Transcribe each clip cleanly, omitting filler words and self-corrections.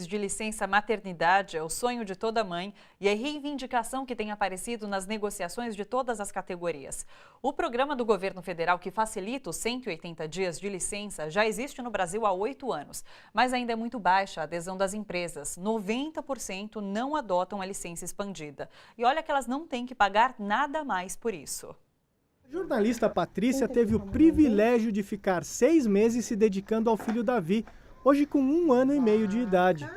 de licença maternidade é o sonho de toda mãe e a reivindicação que tem aparecido nas negociações de todas as categorias. O programa do governo federal que facilita os 180 dias de licença já existe no Brasil há 8 anos, mas ainda é muito baixa a adesão das empresas. 90% não adotam a licença expandida. E olha que elas não têm que pagar nada mais por isso. A jornalista Patrícia teve o privilégio de ficar 6 meses se dedicando ao filho Davi, hoje com 1 ano e meio de idade.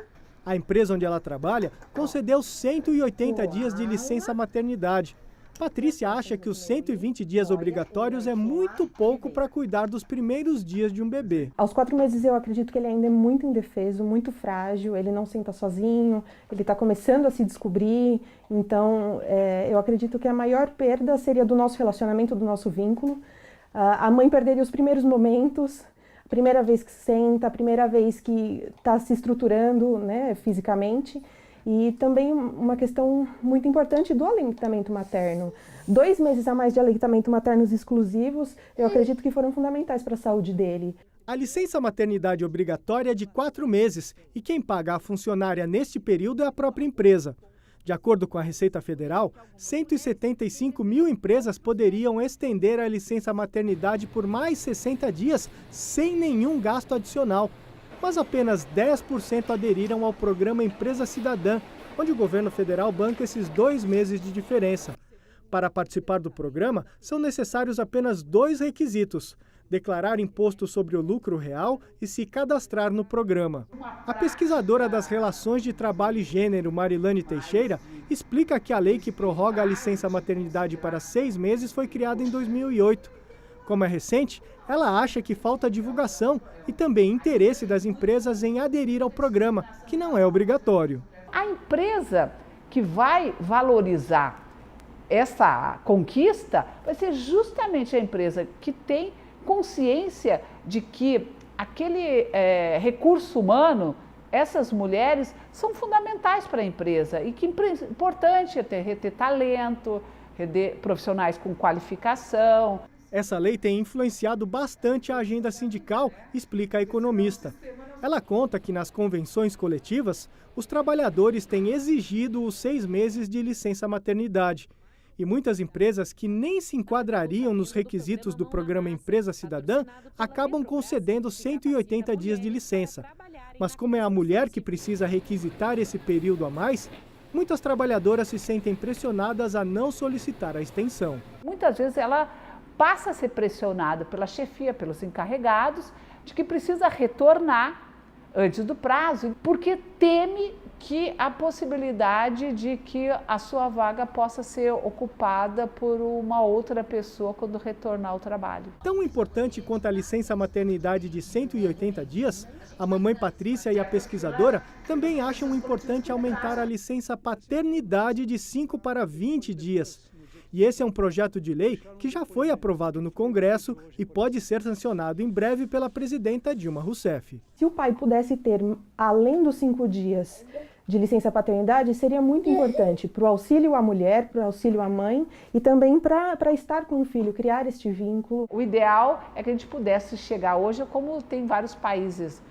A empresa onde ela trabalha concedeu 180 dias de licença maternidade. Patrícia acha que os 120 dias obrigatórios é muito pouco para cuidar dos primeiros dias de um bebê. Aos 4 meses eu acredito que ele ainda é muito indefeso, muito frágil, ele não senta sozinho, ele está começando a se descobrir, então eu acredito que a maior perda seria do nosso relacionamento, do nosso vínculo. A mãe perderia os primeiros momentos, a primeira vez que senta, a primeira vez que está se estruturando, né, fisicamente. E também uma questão muito importante do aleitamento materno. 2 meses a mais de aleitamento materno exclusivos, eu acredito que foram fundamentais para a saúde dele. A licença maternidade obrigatória é de 4 meses e quem paga a funcionária neste período é a própria empresa. De acordo com a Receita Federal, 175 mil empresas poderiam estender a licença maternidade por mais 60 dias sem nenhum gasto adicional. Mas apenas 10% aderiram ao programa Empresa Cidadã, onde o governo federal banca esses 2 meses de diferença. Para participar do programa, são necessários apenas 2 requisitos: declarar imposto sobre o lucro real e se cadastrar no programa. A pesquisadora das relações de trabalho e gênero, Marilane Teixeira, explica que a lei que prorroga a licença maternidade para 6 meses foi criada em 2008. Como é recente, ela acha que falta divulgação e também interesse das empresas em aderir ao programa, que não é obrigatório. A empresa que vai valorizar essa conquista vai ser justamente a empresa que tem consciência de que aquele recurso humano, essas mulheres, são fundamentais para a empresa e que é importante reter talento, reter profissionais com qualificação. Essa lei tem influenciado bastante a agenda sindical, explica a economista. Ela conta que nas convenções coletivas, os trabalhadores têm exigido os 6 meses de licença maternidade. E muitas empresas que nem se enquadrariam nos requisitos do programa Empresa Cidadã acabam concedendo 180 dias de licença. Mas como é a mulher que precisa requisitar esse período a mais, muitas trabalhadoras se sentem pressionadas a não solicitar a extensão. Muitas vezes ela passa a ser pressionada pela chefia, pelos encarregados, de que precisa retornar antes do prazo, porque teme que a possibilidade de que a sua vaga possa ser ocupada por uma outra pessoa quando retornar ao trabalho. Tão importante quanto a licença maternidade de 180 dias, a mamãe Patrícia e a pesquisadora também acham importante aumentar a licença paternidade de 5 para 20 dias. E esse é um projeto de lei que já foi aprovado no Congresso e pode ser sancionado em breve pela presidenta Dilma Rousseff. Se o pai pudesse ter, além dos 5 dias de licença paternidade, seria muito importante para o auxílio à mulher, para o auxílio à mãe e também para estar com o filho, criar este vínculo. O ideal é que a gente pudesse chegar hoje, como tem vários países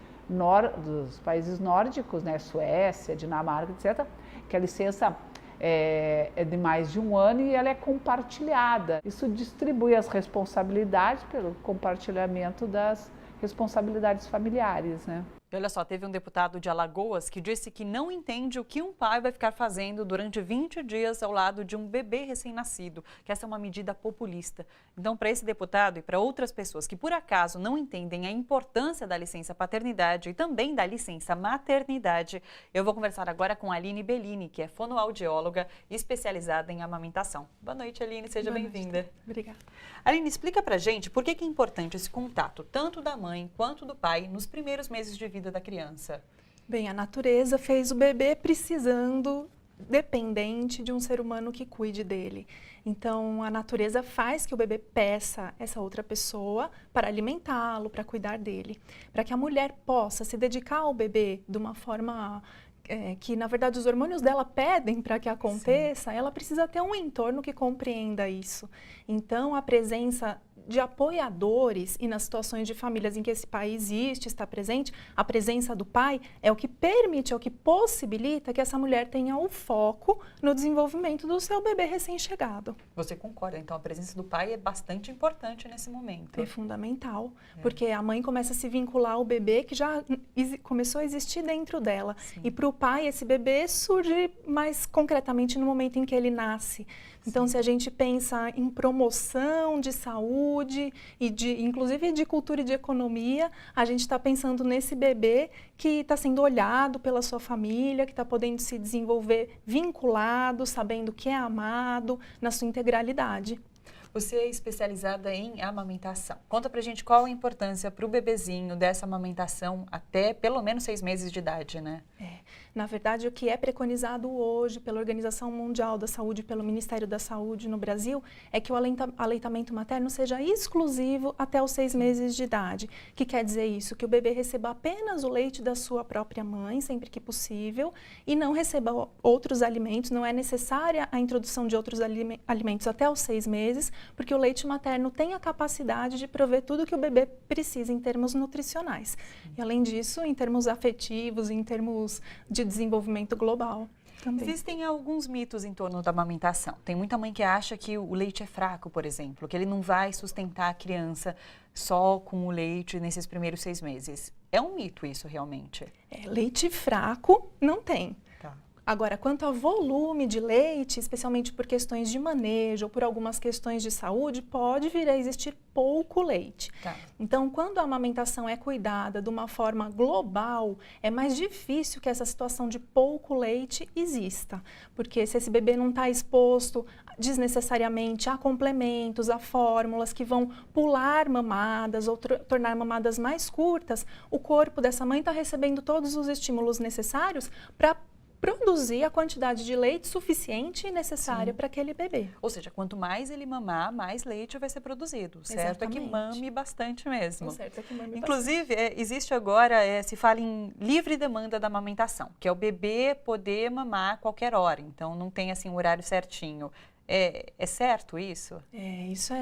dos países nórdicos, né, Suécia, Dinamarca, etc., que a licença é de mais de 1 ano e ela é compartilhada. Isso distribui as responsabilidades pelo compartilhamento das responsabilidades familiares, né? E olha só, teve um deputado de Alagoas que disse que não entende o que um pai vai ficar fazendo durante 20 dias ao lado de um bebê recém-nascido, que essa é uma medida populista. Então, para esse deputado e para outras pessoas que por acaso não entendem a importância da licença paternidade e também da licença maternidade, eu vou conversar agora com a Aline Bellini, que é fonoaudióloga especializada em amamentação. Boa noite, Aline, seja bem-vinda. Obrigada. Aline, explica pra gente por que é importante esse contato, tanto da mãe quanto do pai, nos primeiros meses de vida da criança. Bem, a natureza fez o bebê precisando, dependente de um ser humano que cuide dele. Então, a natureza faz que o bebê peça essa outra pessoa para alimentá-lo, para cuidar dele. Para que a mulher possa se dedicar ao bebê de uma forma que, na verdade, os hormônios dela pedem para que aconteça, ela precisa ter um entorno que compreenda isso. Então, a presença de apoiadores e nas situações de famílias em que esse pai existe, está presente, a presença do pai é o que permite, é o que possibilita que essa mulher tenha o foco no desenvolvimento do seu bebê recém-chegado. Você concorda? Então, a presença do pai é bastante importante nesse momento. É fundamental, porque a mãe começa a se vincular ao bebê que já começou a existir dentro dela. Sim. E para o pai, esse bebê surge mais concretamente no momento em que ele nasce. Então, se a gente pensa em promoção de saúde e inclusive de cultura e de economia, a gente está pensando nesse bebê que está sendo olhado pela sua família, que está podendo se desenvolver vinculado, sabendo que é amado na sua integralidade. Você é especializada em amamentação. Conta pra gente qual a importância para o bebezinho dessa amamentação até pelo menos 6 meses de idade, né? Na verdade, o que é preconizado hoje pela Organização Mundial da Saúde, pelo Ministério da Saúde no Brasil, é que o aleitamento materno seja exclusivo até os 6 meses de idade. O que quer dizer isso? Que o bebê receba apenas o leite da sua própria mãe, sempre que possível, e não receba outros alimentos, não é necessária a introdução de outros alimentos até os 6 meses, porque o leite materno tem a capacidade de prover tudo que o bebê precisa em termos nutricionais. E além disso, em termos afetivos, em termos de desenvolvimento global também. Existem alguns mitos em torno da amamentação. Tem muita mãe que acha que o leite é fraco, por exemplo, que ele não vai sustentar a criança só com o leite nesses primeiros 6 meses. É um mito isso, realmente? Leite fraco não tem. Tá. Agora, quanto ao volume de leite, especialmente por questões de manejo ou por algumas questões de saúde, pode vir a existir pouco leite. Tá. Então, quando a amamentação é cuidada de uma forma global, é mais difícil que essa situação de pouco leite exista. Porque se esse bebê não está exposto desnecessariamente a complementos, a fórmulas que vão pular mamadas ou tornar mamadas mais curtas, o corpo dessa mãe está recebendo todos os estímulos necessários para produzir a quantidade de leite suficiente e necessária para aquele bebê. Ou seja, quanto mais ele mamar, mais leite vai ser produzido. O certo é que mame bastante mesmo. O certo é que mame Inclusive, existe agora, se fala em livre demanda da amamentação, que é o bebê poder mamar a qualquer hora. Então, não tem assim um horário certinho. É certo isso? Isso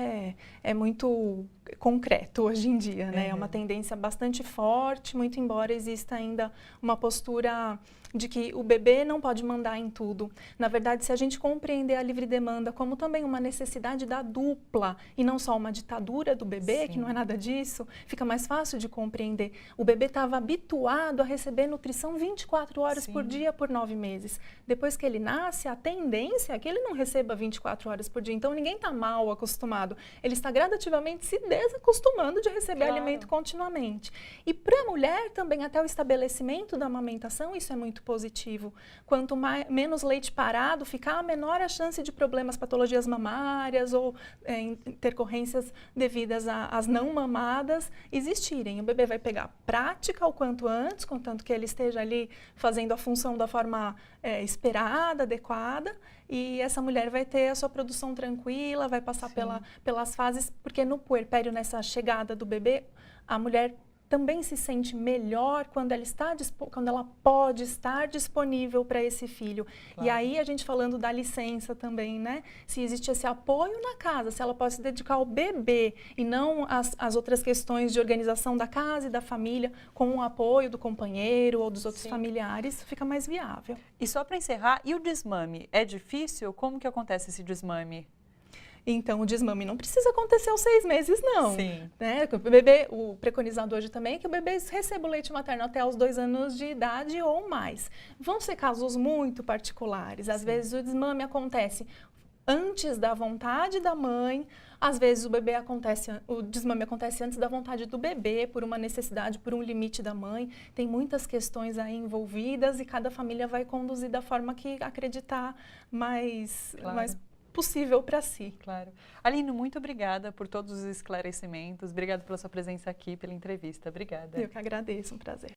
é muito concreto hoje em dia, né? É uma tendência bastante forte, muito embora exista ainda uma postura de que o bebê não pode mandar em tudo. Na verdade, se a gente compreender a livre demanda como também uma necessidade da dupla e não só uma ditadura do bebê, que não é nada disso, fica mais fácil de compreender. O bebê estava habituado a receber nutrição 24 horas por dia por 9 meses. Depois que ele nasce, a tendência é que ele não receba 24 horas por dia. Então, ninguém está mal acostumado. Ele está gradativamente se desacostumando de receber alimento continuamente. E para a mulher também, até o estabelecimento da amamentação, isso é muito positivo. Quanto menos leite parado ficar, menor a chance de problemas, patologias mamárias ou intercorrências devidas às não mamadas existirem. O bebê vai pegar prática o quanto antes, contanto que ele esteja ali fazendo a função da forma esperada, adequada, e essa mulher vai ter a sua produção tranquila, vai passar pelas fases, porque no puerpério, nessa chegada do bebê, a mulher também se sente melhor quando ela pode estar disponível para esse filho. Claro. E aí a gente falando da licença também, né? Se existe esse apoio na casa, se ela pode se dedicar ao bebê e não às outras questões de organização da casa e da família, com o apoio do companheiro ou dos outros familiares, fica mais viável. E só para encerrar, e o desmame? É difícil? Como que acontece esse desmame? Então, o desmame não precisa acontecer aos 6 meses, não. Sim. Né? O preconizado hoje também é que o bebê receba o leite materno até os 2 anos de idade ou mais. Vão ser casos muito particulares. Às vezes, o desmame acontece antes da vontade da mãe. Às vezes, o desmame acontece antes da vontade do bebê, por uma necessidade, por um limite da mãe. Tem muitas questões aí envolvidas e cada família vai conduzir da forma que acreditar mais possível para si. Claro. Aline, muito obrigada por todos os esclarecimentos. Obrigada pela sua presença aqui, pela entrevista. Obrigada. Eu que agradeço, um prazer.